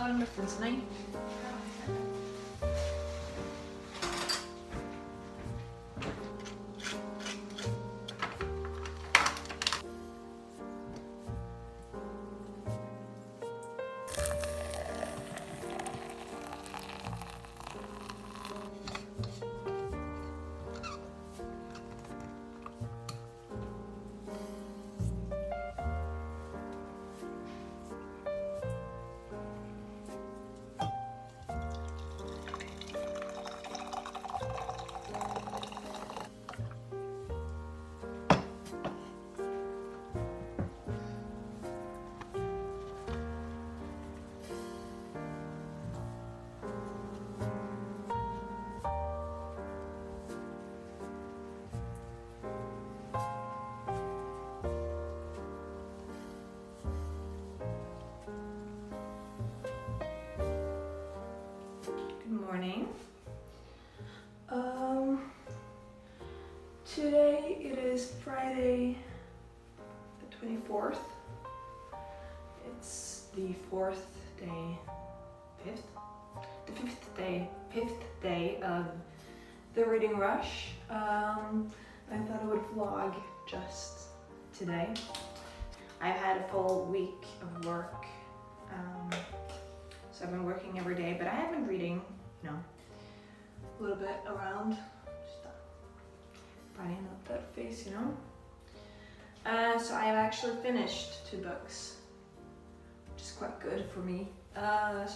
en muffins tonight. Morning. Today it is Friday the 24th. It's the fifth day of the reading rush. I thought I would vlog just today. I've had a full week of work, so I've been working every day, but I have been reading, you know, a little bit around, just brightening up that face, you know. So I have actually finished 2 books, which is quite good for me. So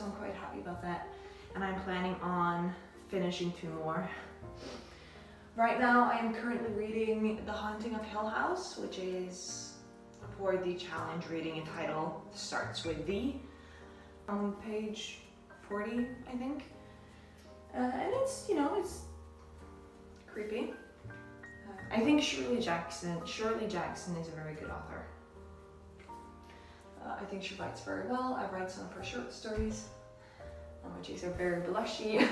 I'm quite happy about that, and I'm planning on finishing 2 more. Right now I am currently reading The Haunting of Hill House, which is for the challenge reading title starts with the, on page 40, I think. And it's, you know, it's creepy. I think Shirley Jackson is a very good author. I think she writes very well. I've read some of her short stories, which are very blushy.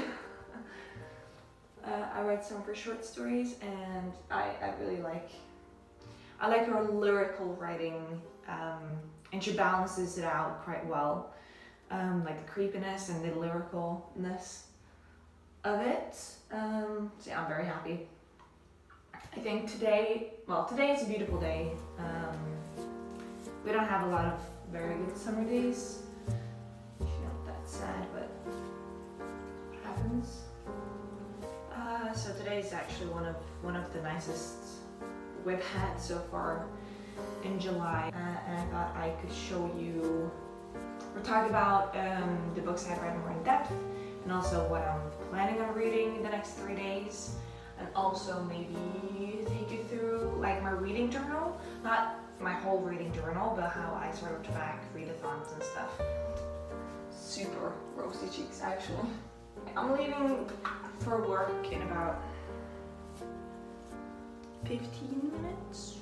I read some of her short stories, and I really like her lyrical writing, and she balances it out quite well, like the creepiness and the lyricalness of it. So yeah, I'm very happy. I think today is a beautiful day. We don't have a lot of very good summer days. You know, that's sad, but what happens? So today is actually one of the nicest we've had so far in July, and I thought I could show you or talk about the books I've read more in depth, and also what I'm planning on reading in the next 3 days, and also maybe take you through like my reading journal, not my whole reading journal, but how I sort of track read-a-thons and stuff. Super rosy cheeks actually. I'm leaving for work in about 15 minutes.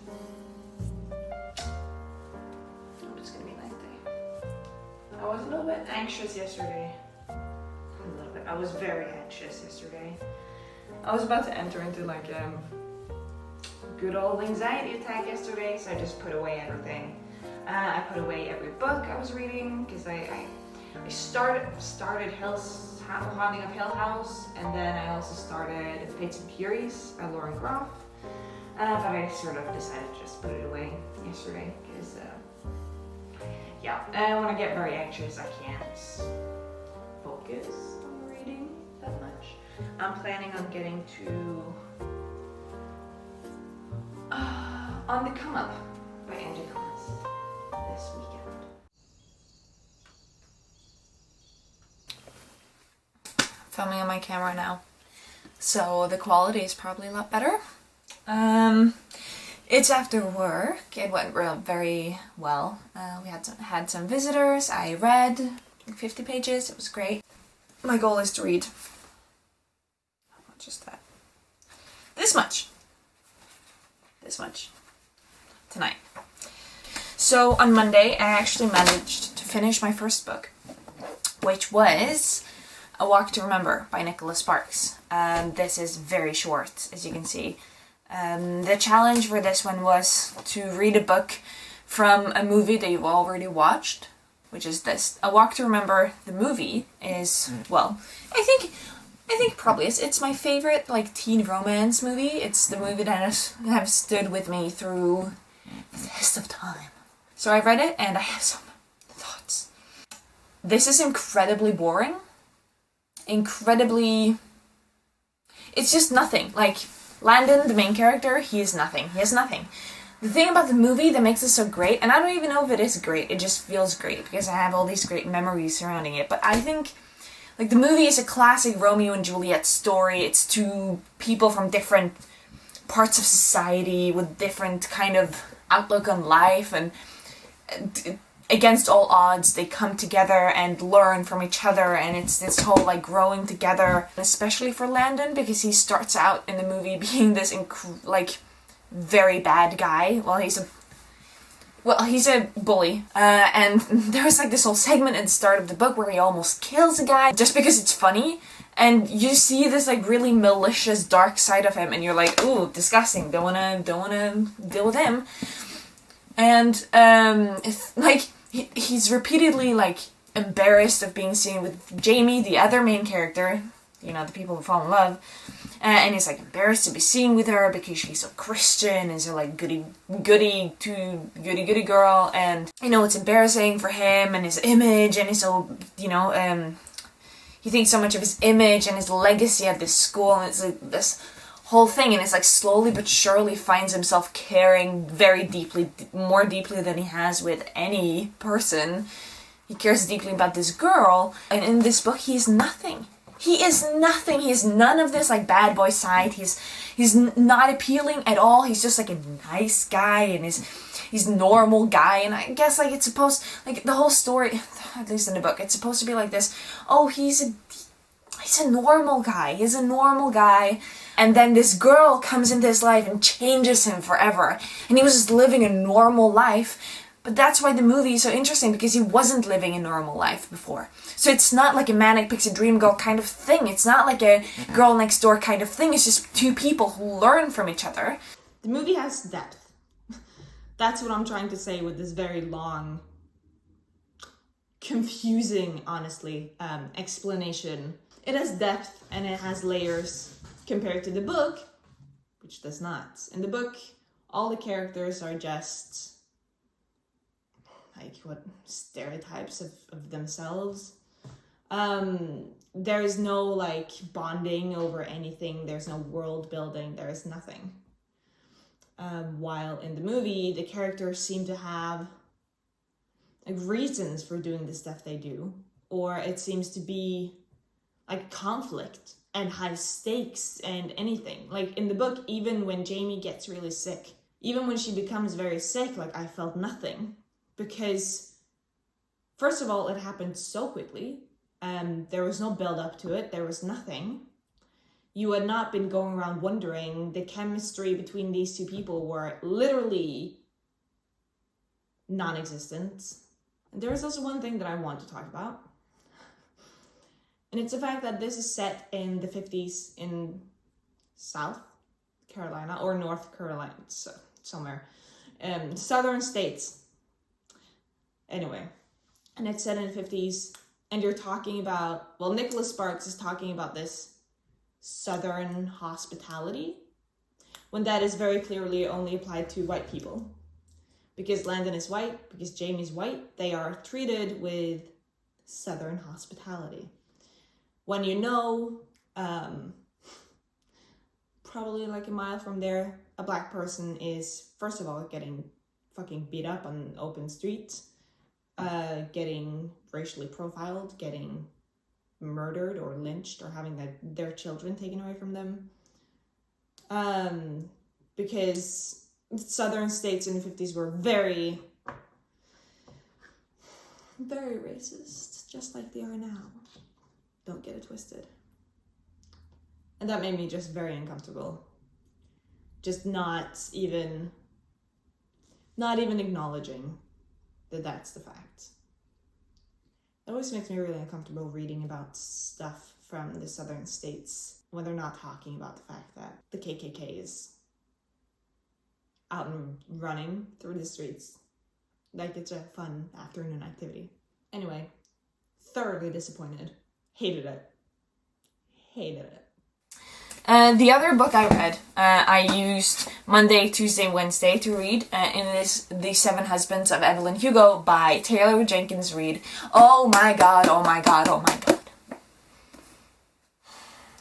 Hope it's gonna be a nice day. I was a little bit anxious yesterday. I was very anxious yesterday. I was about to enter into like a good old anxiety attack yesterday, so I just put away everything. I put away every book I was reading, because I started Haunting of Hill House, and then I also started Fates and Furies by Lauren Groff. But I sort of decided to just put it away yesterday, because yeah, and when I get very anxious, I can't focus on reading that much. I'm planning on getting to On the Come Up by Angie Thomas this weekend. Filming on my camera now, so the quality is probably a lot better. It's after work. It went very well. We had some visitors. I read 50 pages. It was great. My goal is to read just that. This much tonight. So on Monday, I actually managed to finish my first book, which was A Walk to Remember by Nicholas Sparks. This is very short, as you can see. The challenge for this one was to read a book from a movie that you've already watched. which is this. A Walk to Remember, the movie, is, well, I think probably it's my favorite, like, teen romance movie. It's the movie that has stood with me through the test of time. So I read it, and I have some thoughts. This is incredibly boring. It's just nothing. Like, Landon, the main character, he is nothing. He has nothing. The thing about the movie that makes it so great, and I don't even know if it is great, it just feels great, because I have all these great memories surrounding it, but I think, like, the movie is a classic Romeo and Juliet story. It's two people from different parts of society with different kind of outlook on life, and against all odds, they come together and learn from each other, and it's this whole, like, growing together, especially for Landon, because he starts out in the movie being this, very bad guy. He's a bully, and there's, like, this whole segment at the start of the book where he almost kills a guy, just because it's funny, and you see this, like, really malicious, dark side of him, and you're like, ooh, disgusting, don't wanna deal with him. And, he's repeatedly, like, embarrassed of being seen with Jamie, the other main character, you know, the people who fall in love, and he's, like, embarrassed to be seen with her because she's so Christian and so, like, goody girl, and, you know, it's embarrassing for him and his image, and he's so, you know, he thinks so much of his image and his legacy at this school, and it's, like, this whole thing, and it's, like, slowly but surely finds himself caring very deeply, more deeply than he has with any person. He cares deeply about this girl, and in this book he is nothing. He is nothing. He has none of this, like, bad boy side. He's not appealing at all. He's just, like, a nice guy, and he's normal guy, and I guess, like, it's supposed, like, the whole story, at least in the book, it's supposed to be like this, oh, he's a normal guy. He's a normal guy. And then this girl comes into his life and changes him forever. And he was just living a normal life. But that's why the movie is so interesting, because he wasn't living a normal life before. So it's not like a manic pixie dream girl kind of thing. It's not like a girl next door kind of thing. It's just two people who learn from each other. The movie has depth. That's what I'm trying to say with this very long, confusing, honestly, explanation. It has depth and it has layers compared to the book, which does not. In the book, all the characters are just, like, what, stereotypes of themselves. There is no, like, bonding over anything. There's no world building. There is nothing. While in the movie, the characters seem to have, like, reasons for doing the stuff they do, or it seems to be, like, conflict and high stakes and anything. Like, in the book, even when Jamie gets really sick, even when she becomes very sick, like, I felt nothing. Because, first of all, it happened so quickly. There was no build up to it. There was nothing. You had not been going around wondering. The chemistry between these two people were literally non-existent. And there is also one thing that I want to talk about. And it's the fact that this is set in the 50s in South Carolina, or North Carolina, somewhere. Southern states. Anyway. And it's set in the 50s, and you're talking about, well, Nicholas Sparks is talking about this Southern hospitality, when that is very clearly only applied to white people. Because Landon is white, because Jamie's white, they are treated with Southern hospitality. When you know, probably like a mile from there, a black person is, first of all, getting fucking beat up on open streets, getting racially profiled, getting murdered or lynched, or having their children taken away from them. Because Southern states in the 50s were very, very racist, just like they are now. Don't get it twisted. And that made me just very uncomfortable. Just not even acknowledging that that's the fact. It always makes me really uncomfortable reading about stuff from the southern states when they're not talking about the fact that the KKK is out and running through the streets like it's a fun afternoon activity. Anyway, thoroughly disappointed. Hated it. Hated it. The other book I read, I used Monday, Tuesday, Wednesday to read, and it is The Seven Husbands of Evelyn Hugo by Taylor Jenkins Reid. Oh my god, oh my god, oh my god.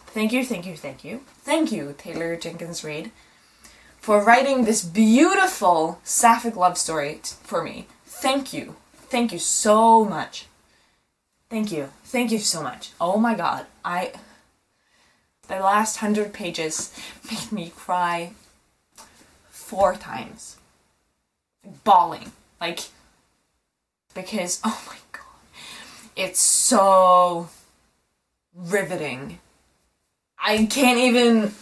Thank you, thank you, thank you. Thank you, Taylor Jenkins Reid, for writing this beautiful sapphic love story for me. Thank you. Thank you so much. Thank you. Thank you so much. Oh my god, the last 100 pages made me cry 4 times. Bawling. Like, because, oh my god, it's so riveting. I can't even,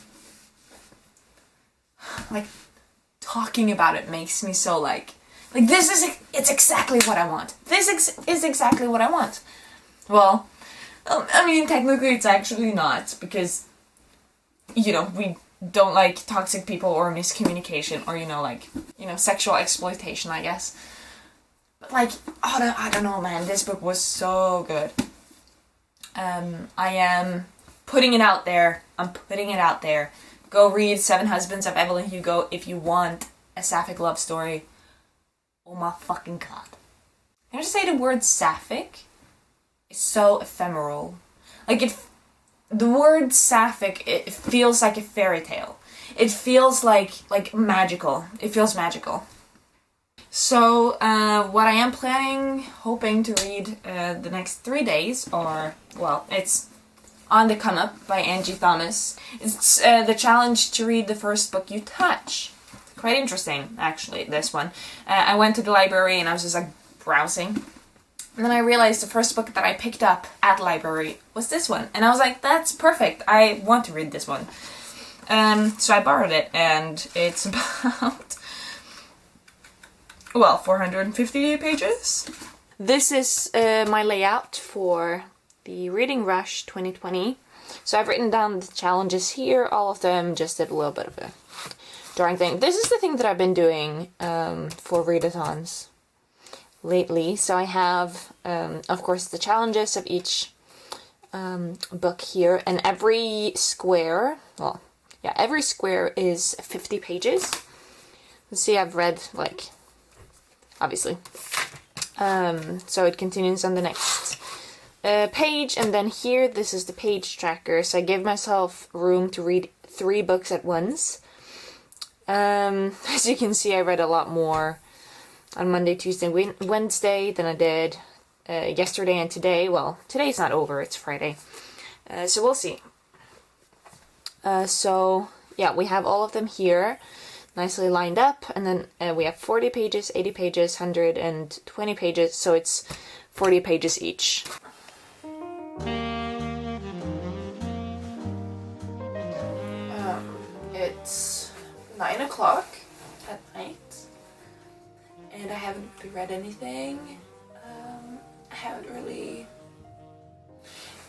like, talking about it makes me so it's exactly what I want. This is exactly what I want. Well, I mean, technically it's actually not, because, you know, we don't like toxic people or miscommunication or, sexual exploitation, I guess. But, I don't know, man, this book was so good. I am putting it out there. I'm putting it out there. Go read Seven Husbands of Evelyn Hugo if you want a sapphic love story. Oh my fucking god. Can I just say the word sapphic is so ephemeral. The word sapphic, it feels like a fairy tale. It feels like magical. It feels magical. So, what I am hoping to read the next 3 days are, it's On the Come Up by Angie Thomas. It's the challenge to read the first book you touch. Quite interesting, actually, this one. I went to the library and I was just browsing. And then I realized the first book that I picked up at the library was this one. And I was like, that's perfect. I want to read this one. So I borrowed it, and it's about, 450 pages. This is my layout for the Reading Rush 2020. So I've written down the challenges here. All of them just did a little bit of a drawing thing. This is the thing that I've been doing for read-a-thons lately. So I have, of course, the challenges of each book here, and every square is 50 pages. Let's see, I've read, obviously. So it continues on the next page, and then here, this is the page tracker, so I give myself room to read 3 books at once. As you can see, I read a lot more on Monday, Tuesday, Wednesday than I did yesterday and today. Well, today's not over, it's Friday. So we'll see. We have all of them here, nicely lined up, and then we have 40 pages, 80 pages, 120 pages, so it's 40 pages each. It's 9 o'clock at night, and I haven't read anything. I haven't really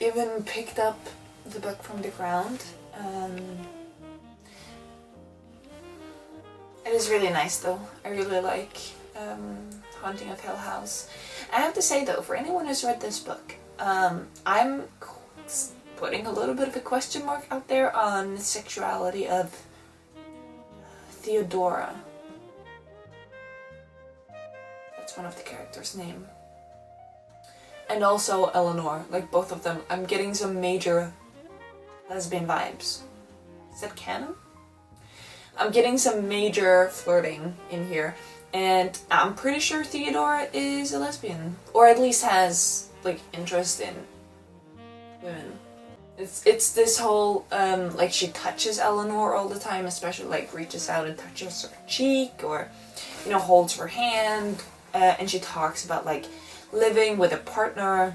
even picked up the book from the ground. It is really nice though. I really like Haunting of Hill House. I have to say though, for anyone who's read this book, I'm putting a little bit of a question mark out there on the sexuality of Theodora. That's one of the characters' name. And also Eleanor, both of them. I'm getting some major lesbian vibes. Is that canon? I'm getting some major flirting in here, and I'm pretty sure Theodora is a lesbian, or at least has interest in women. It's this whole she touches Eleanor all the time, especially reaches out and touches her cheek, or holds her hand, and she talks about living with a partner,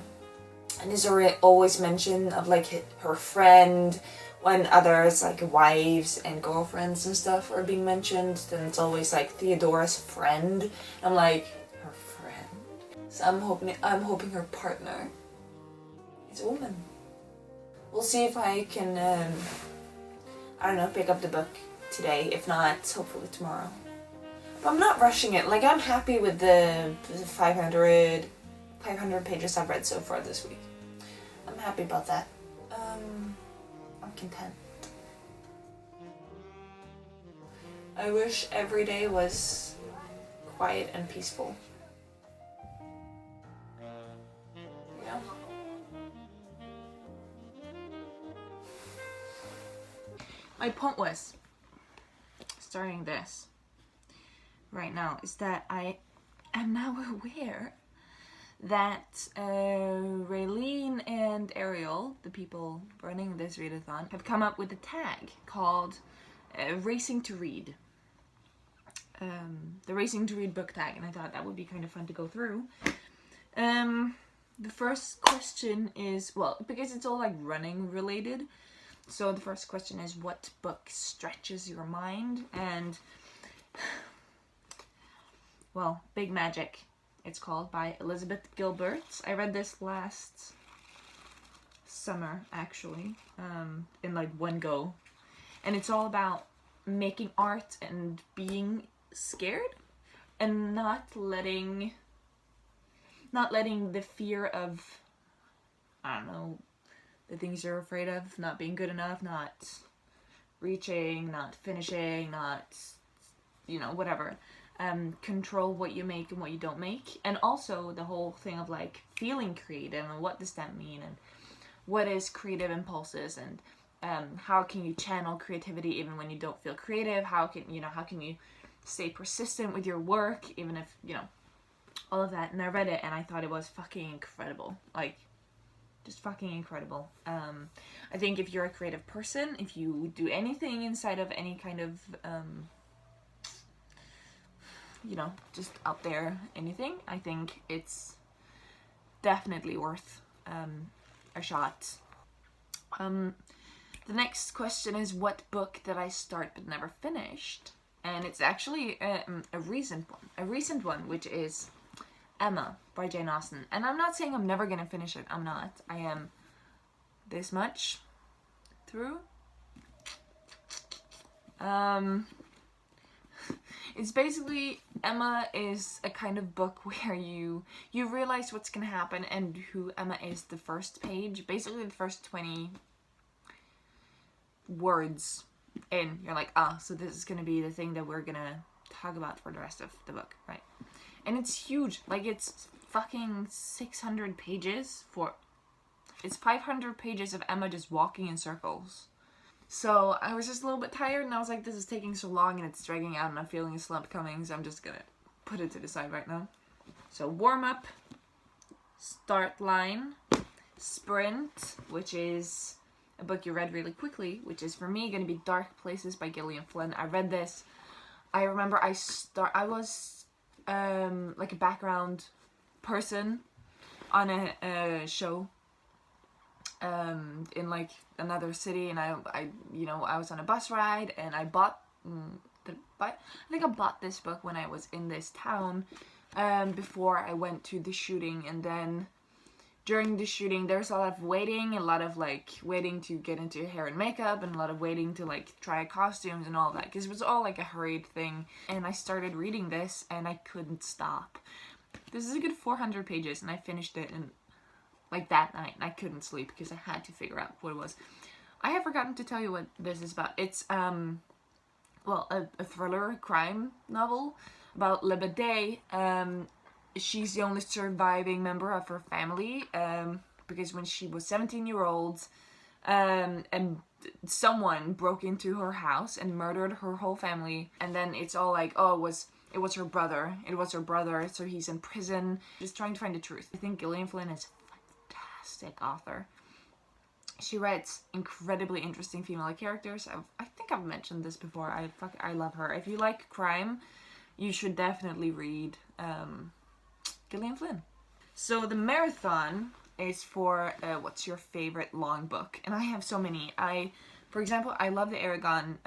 and is always mention of her friend. When others, wives and girlfriends and stuff are being mentioned, then it's always Theodora's friend. I'm her friend. So I'm hoping her partner is a woman. We'll see if I can, pick up the book today. If not, hopefully tomorrow. But I'm not rushing it. I'm happy with the 500 500 pages I've read so far this week. I'm happy about that. I'm content. I wish every day was quiet and peaceful. You know? My point was, starting this right now, is that I am now aware that Raylene and Ariel, the people running this read-a-thon, have come up with a tag called Racing to Read. The Racing to Read book tag, and I thought that would be kind of fun to go through. The first question is, well, because it's all like running related, so the first question is, what book stretches your mind? And, well, Big Magic, it's called, by Elizabeth Gilbert. I read this last summer, actually, in like one go. And it's all about making art and being scared and not letting the fear of, I don't know, the things you're afraid of, not being good enough, not reaching, not finishing, not, you know, whatever, control what you make and what you don't make. And also the whole thing of like feeling creative and what does that mean, and what is creative impulses, and how can you channel creativity even when you don't feel creative? How can you stay persistent with your work even if, you know, all of that. And I read it and I thought it was fucking incredible. Like, just fucking incredible. I think if you're a creative person, if you do anything inside of any kind of, you know, just out there, anything, I think it's definitely worth a shot. The next question is, what book did I start but never finished? And it's actually a recent one, which is Emma by Jane Austen. And I'm not saying I'm never gonna finish it. I'm not. I am this much through. It's basically, Emma is a kind of book where you realize what's gonna happen and who Emma is the first page. Basically the first 20 words in, you're like, so this is gonna be the thing that we're gonna talk about for the rest of the book, right? And it's huge. Like, it's fucking 600 pages it's 500 pages of Emma just walking in circles. So I was just a little bit tired and I was like, this is taking so long and it's dragging out and I'm feeling a slump coming, so I'm just gonna put it to the side right now. So warm up, start line, sprint, which is a book you read really quickly, which is for me gonna be Dark Places by Gillian Flynn. I read this. I remember I was like a background person on a show in like another city, and I was on a bus ride and I bought I think I bought this book when I was in this town before I went to the shooting, and then during the shooting there's a lot of waiting, a lot of like waiting to get into hair and makeup, and a lot of waiting to like try costumes and all that, because it was all like a hurried thing. And I started reading this and I couldn't stop. This is a good 400 pages and I finished it in like that night, and I couldn't sleep because I had to figure out what it was. I have forgotten to tell you what this is about. It's well, a thriller crime novel about Lebedet. She's the only surviving member of her family, because when she was 17-year-old, and someone broke into her house and murdered her whole family, and then it's all like, oh, it was her brother, so he's in prison, just trying to find the truth. I think Gillian Flynn is a fantastic author. She writes incredibly interesting female characters. I think I've mentioned this before. I love her. If you like crime, you should definitely read Gillian Flynn. So the marathon is for what's your favorite long book, and I have so many. For example, I love the Aragon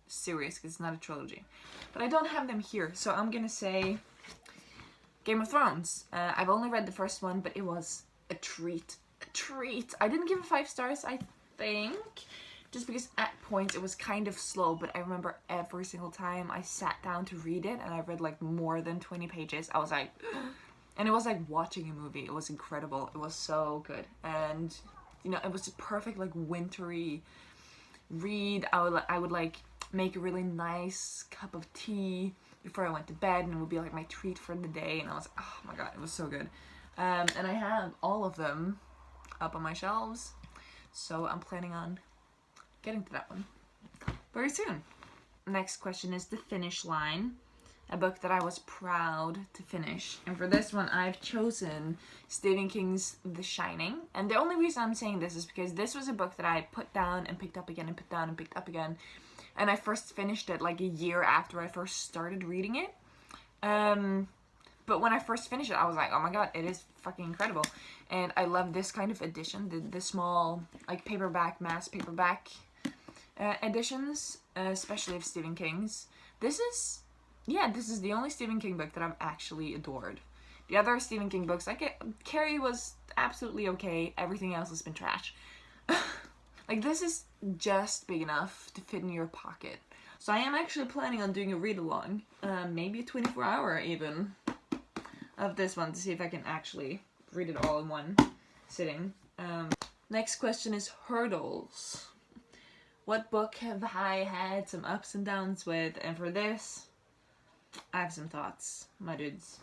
series because it's not a trilogy, but I don't have them here, so I'm gonna say Game of Thrones. I've only read the first one, but it was a treat. I didn't give it 5 stars, I think, just because at points it was kind of slow, but I remember every single time I sat down to read it and I read like more than 20 pages, I was like, And it was like watching a movie. It was incredible. It was so good. And, you know, it was a perfect, like, wintry read. I would like make a really nice cup of tea before I went to bed, and it would be like my treat for the day. And I was, oh my god, it was so good. And I have all of them up on my shelves, so I'm planning on getting to that one very soon. Next question is The Finish Line, a book that I was proud to finish. And for this one, I've chosen Stephen King's The Shining. And the only reason I'm saying this is because this was a book that I put down and picked up again and put down and picked up again. And I first finished it like a year after I first started reading it. But when I first finished it, I was like, oh my god, it is fucking incredible. And I love this kind of edition, the small, like, paperback, mass paperback editions, especially of Stephen King's. This is the only Stephen King book that I've actually adored. The other Stephen King books, Carrie was absolutely okay. Everything else has been trash. Like, this is just big enough to fit in your pocket. So I am actually planning on doing a read-along, maybe a 24-hour even, of this one to see if I can actually read it all in one sitting. Next question is hurdles. What book have I had some ups and downs with? And for this, I have some thoughts, my dudes.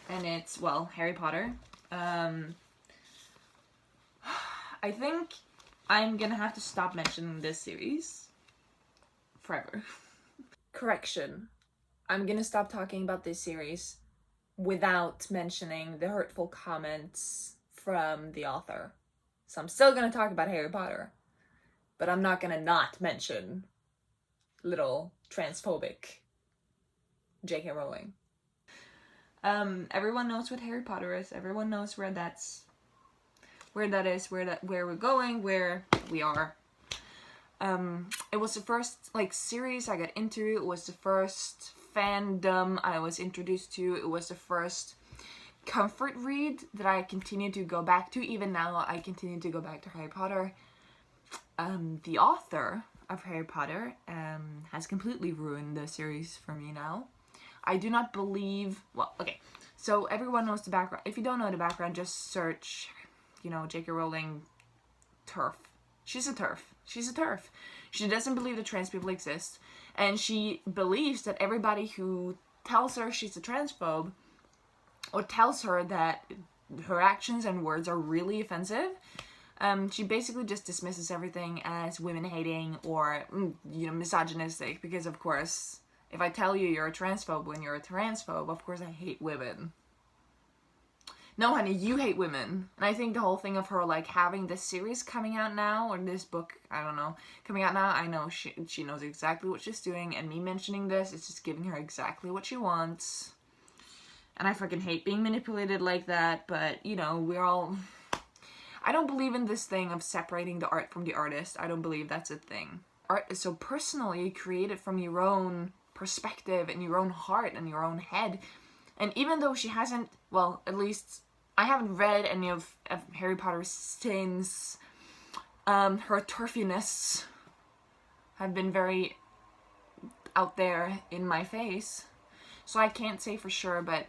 And it's, well, Harry Potter. I think I'm gonna have to stop mentioning this series forever. Correction. I'm gonna stop talking about this series without mentioning the hurtful comments from the author. So I'm still gonna talk about Harry Potter, but I'm not gonna not mention little transphobic J.K. Rowling. Everyone knows what Harry Potter is. Everyone knows where that is, where we're going, where we are. It was the first, like, series I got into. It was the first fandom I was introduced to. It was the first comfort read that I continue to go back to. Even now, I continue to go back to Harry Potter. The author of Harry Potter has completely ruined the series for me now. I do not believe... Well, okay. So everyone knows the background. If you don't know the background, just search, you know, J.K. Rowling TERF. She's a TERF. She's a TERF. She doesn't believe that trans people exist. And she believes that everybody who tells her she's a transphobe or tells her that her actions and words are really offensive, she basically just dismisses everything as women-hating or, you know, misogynistic. Because, of course, if I tell you you're a transphobe when you're a transphobe, of course I hate women. No, honey, you hate women. And I think the whole thing of her, like, having this series coming out now, or this book, I don't know, coming out now, I know she knows exactly what she's doing, and me mentioning this is just giving her exactly what she wants. And I fucking hate being manipulated like that, but, you know, we're all... I don't believe in this thing of separating the art from the artist. I don't believe that's a thing. Art is so personally created from your own perspective and your own heart and your own head. And even though she hasn't, well, at least I haven't read any of Harry Potter since her turfiness have been very out there in my face. So I can't say for sure, but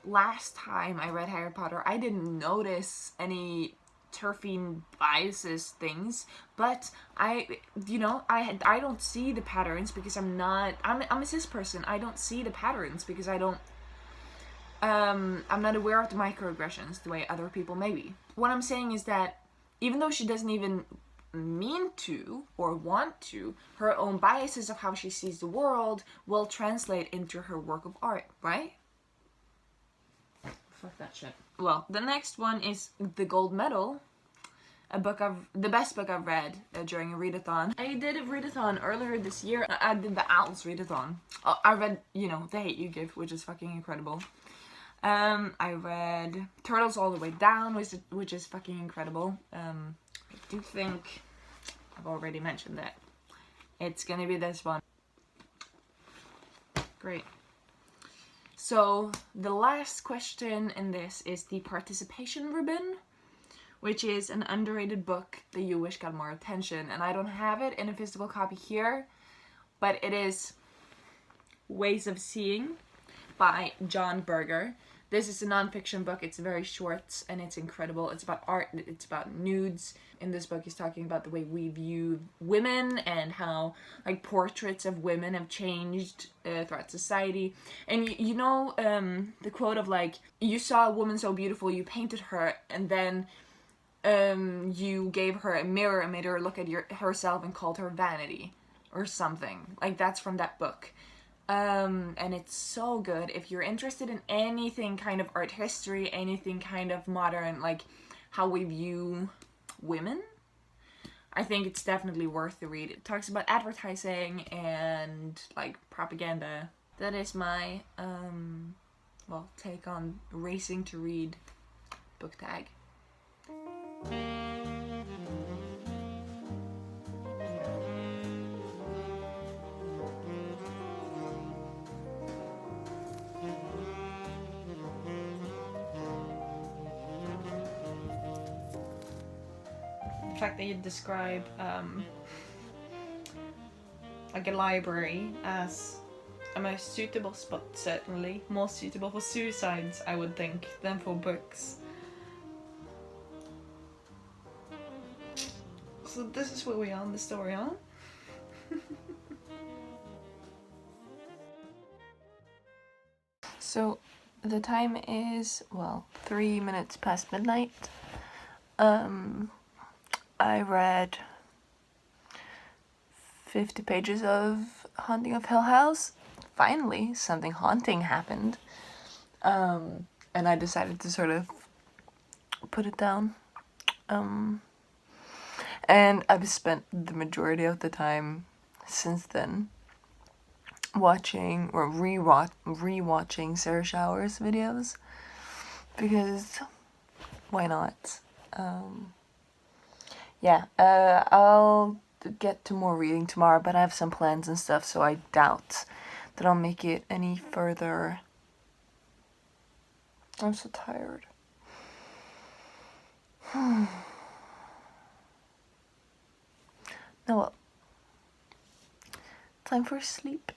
last time I read Harry Potter, I didn't notice any turfing biases things, but I don't see the patterns because I'm a cis person. I don't see the patterns because I'm not aware of the microaggressions the way other people may be. What I'm saying is that even though she doesn't even mean to or want to, her own biases of how she sees the world will translate into her work of art, right? Fuck that shit. Well, the next one is The Gold Medal, the best book I've read during a read-a-thon. I did a read-a-thon earlier this year. I did the Owls read-a-thon. I read, you know, The Hate You Give, which is fucking incredible. I read Turtles All the Way Down, which is fucking incredible. I do think I've already mentioned that. It's gonna be this one. Great. So, the last question in this is the Participation Ribbon, which is an underrated book that you wish got more attention. And I don't have it in a physical copy here, but it is Ways of Seeing by John Berger. This is a non-fiction book. It's very short and it's incredible. It's about art. It's about nudes. In this book, he's talking about the way we view women and how like portraits of women have changed throughout society. And you know the quote of like, you saw a woman so beautiful, you painted her, and then you gave her a mirror and made her look at herself and called her vanity or something. Like, that's from that book. And it's so good. If you're interested in anything kind of art history, anything kind of modern, like how we view women, I think it's definitely worth the read. It talks about advertising and like propaganda. That is my take on racing to read book tag. The fact that you describe like a library as a most suitable spot, certainly more suitable for suicides, I would think, than for books. So this is where we are in the story, huh? So the time is, 3 minutes past midnight. I read 50 pages of Haunting of Hill House. Finally, something haunting happened. And I decided to sort of put it down. And I've spent the majority of the time since then watching or rewatching Sarah Shower's videos, because why not? I'll get to more reading tomorrow, but I have some plans and stuff, so I doubt that I'll make it any further. I'm so tired. No, well, time for sleep.